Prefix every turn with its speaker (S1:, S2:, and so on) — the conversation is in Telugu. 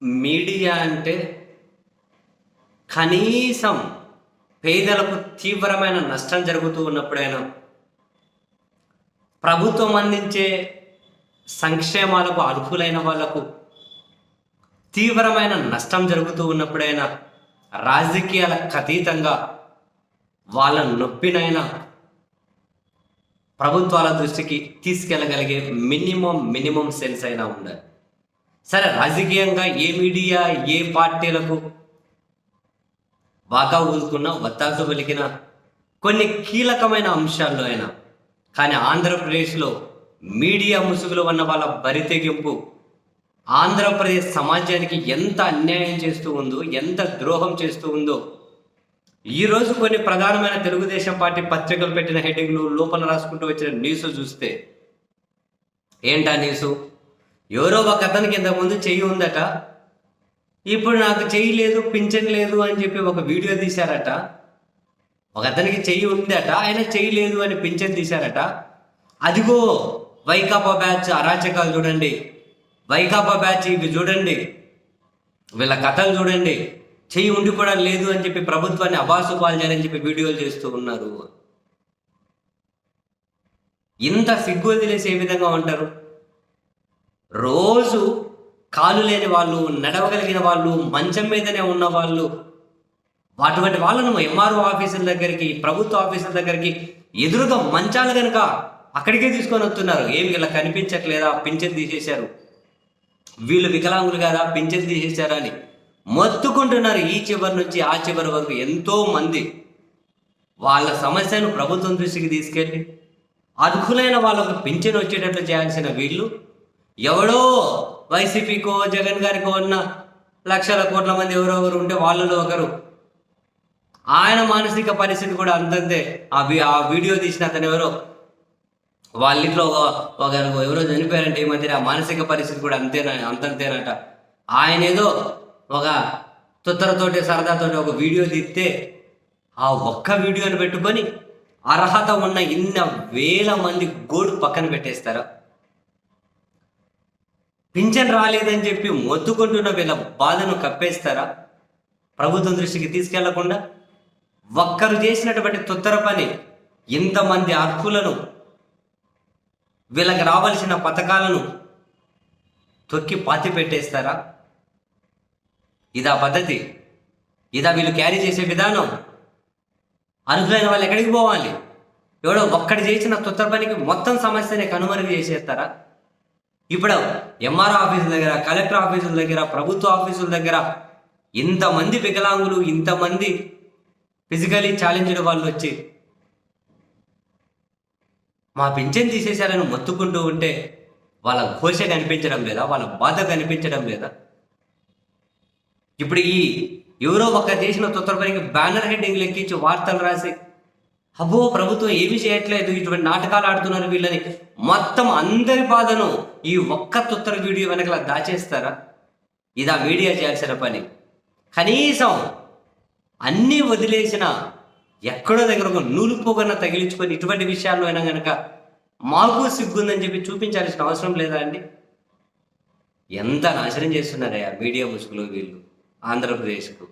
S1: మీడియా అంటే కనీసం పేదలకు తీవ్రమైన నష్టం జరుగుతూ ఉన్నప్పుడైనా, ప్రభుత్వం అందించే సంక్షేమాలకు అర్హులైన వాళ్లకు తీవ్రమైన నష్టం జరుగుతూ ఉన్నప్పుడైనా, రాజకీయాలకు అతీతంగా వాళ్ళ నొప్పినైనా ప్రభుత్వాల దృష్టికి తీసుకెళ్ళగలిగే మినిమం సెన్స్ అయినా ఉండాలి. సరే, రాజకీయంగా ఏ మీడియా ఏ పార్టీలకు బాగా ఊదుకున్న వత్తాసు పలికిన కొన్ని కీలకమైన అంశాల్లో అయినా, కానీ ఆంధ్రప్రదేశ్లో మీడియా ముసుగులో ఉన్న వాళ్ళ బరితెగింపు ఆంధ్రప్రదేశ్ సమాజానికి ఎంత అన్యాయం చేస్తూ ఉందో, ఎంత ద్రోహం చేస్తూ ఉందో ఈరోజు కొన్ని ప్రధానమైన తెలుగుదేశం పార్టీ పత్రికలు పెట్టిన హెడ్డింగ్లు లోపల రాసుకుంటూ వచ్చిన న్యూస్ చూస్తే, ఏంటా న్యూసు? ఎవరో ఒక అతనికి ఇంతకుముందు చెయ్యి ఉందట, ఇప్పుడు నాకు చెయ్యి లేదు, పింఛన్ లేదు అని చెప్పి ఒక వీడియో తీశారట. ఒక అతనికి చెయ్యి ఉందట, ఆయన చెయ్యి లేదు అని పింఛన్ తీశారట. అదిగో వైకాపా బ్యాచ్ అరాచకాలు చూడండి, వైకాపా బ్యాచ్ ఇవి చూడండి, వీళ్ళ కథలు చూడండి, చెయ్యి ఉండి కూడా లేదు అని చెప్పి ప్రభుత్వాన్ని అబాసు పాల్చేయాలని చెప్పి వీడియోలు చేస్తూ ఉన్నారు. ఇంత సిగ్గు వదిలేసి ఏ విధంగా ఉంటారు? రోజు కాలు లేని వాళ్ళు, నడవగలిగిన వాళ్ళు, మంచం మీదనే ఉన్న వాళ్ళు, అటువంటి వాళ్ళను ఎంఆర్ఓ ఆఫీసుల దగ్గరికి, ప్రభుత్వ ఆఫీసుల దగ్గరికి ఎదురుగా మంచాలు కనుక అక్కడికే తీసుకొని వస్తున్నారు. ఏమి వీళ్ళ కనిపించట్లేదా, పింఛన్ తీసేశారు, వీళ్ళు వికలాంగులు కదా, పింఛన్ తీసేశారా అని మొత్తుకుంటున్నారు. ఈ చివరి నుంచి ఆ చివరి వరకు ఎంతో మంది వాళ్ళ సమస్యను ప్రభుత్వం దృష్టికి తీసుకెళ్ళి అర్హులైన వాళ్ళకు పింఛన్ వచ్చేటట్లు చేయాల్సిన వీళ్ళు, ఎవడో వైసీపీకో జగన్ గారికో ఉన్న లక్షల కోట్ల మంది ఎవరెవరు ఉంటే వాళ్ళలో ఒకరు, ఆయన మానసిక పరిస్థితి కూడా అంతంతే. ఆ వీడియో తీసిన అతను ఎవరో వాళ్ళ ఇంట్లో ఒకరు ఎవరో చనిపోయారంటే ఈ మధ్య ఆ మానసిక పరిస్థితి కూడా అంతంతేనట. ఆయన ఏదో ఒక తుత్తరతోటి సరదాతోటి ఒక వీడియో తీస్తే ఆ ఒక్క వీడియోని పెట్టుకొని అర్హత ఉన్న ఇన్ని వేల మంది గోడు పక్కన పెట్టేస్తారా? పింఛన్ రాలేదని చెప్పి మొత్తుకుంటున్న వీళ్ళ బాధను కప్పేస్తారా? ప్రభుత్వం దృష్టికి తీసుకెళ్లకుండా ఒక్కరు చేసినటువంటి తుత్తర పని ఇంతమంది అర్హులను, వీళ్ళకి రావాల్సిన పథకాలను తొక్కి పాతి పెట్టేస్తారా? ఇదా పద్ధతి? ఇదా వీళ్ళు క్యారీ చేసే విధానం? అర్హులైన వాళ్ళు ఎక్కడికి పోవాలి? ఎవడో ఒక్కడి చేసిన తుత్తర పనికి మొత్తం సమస్యని కనుమరుగు చేసేస్తారా? ఇప్పుడు ఎంఆర్ఓ ఆఫీసుల దగ్గర, కలెక్టర్ ఆఫీసుల దగ్గర, ప్రభుత్వ ఆఫీసుల దగ్గర ఇంతమంది వికలాంగులు, ఇంతమంది ఫిజికలీ ఛాలెంజ్డ్ వాళ్ళు వచ్చి మా పింఛన్ తీసేశారని మొత్తుకుంటూ ఉంటే వాళ్ళ ఘోష కనిపించడం లేదా? వాళ్ళ బాధ కనిపించడం లేదా? ఇప్పుడు ఈ ఎవరో ఒక చేసిన తుత్తర పనికి బ్యానర్ హెడ్డింగ్ లెక్కించి వార్తలు రాసి అబ్బో ప్రభుత్వం ఏమి చేయట్లేదు, ఇటువంటి నాటకాలు ఆడుతున్నారు వీళ్ళని, మొత్తం అందరి బాధను ఈ ఒక్క తుత్తర వీడియో వెనకలా దాచేస్తారా? ఇదా మీడియా చేయాల్సిన పని? కనీసం అన్నీ వదిలేసిన ఎక్కడో దగ్గర ఒక నూలు పోగొన్న తగిలించుకొని ఇటువంటి విషయాల్లో అయినా కనుక మాకు సిగ్గుందని చెప్పి చూపించాల్సిన అవసరం లేదా అండి? ఎంత నాశనం చేస్తున్నారయ్యా మీడియా ముసుగులో వీళ్ళు ఆంధ్రప్రదేశ్కు.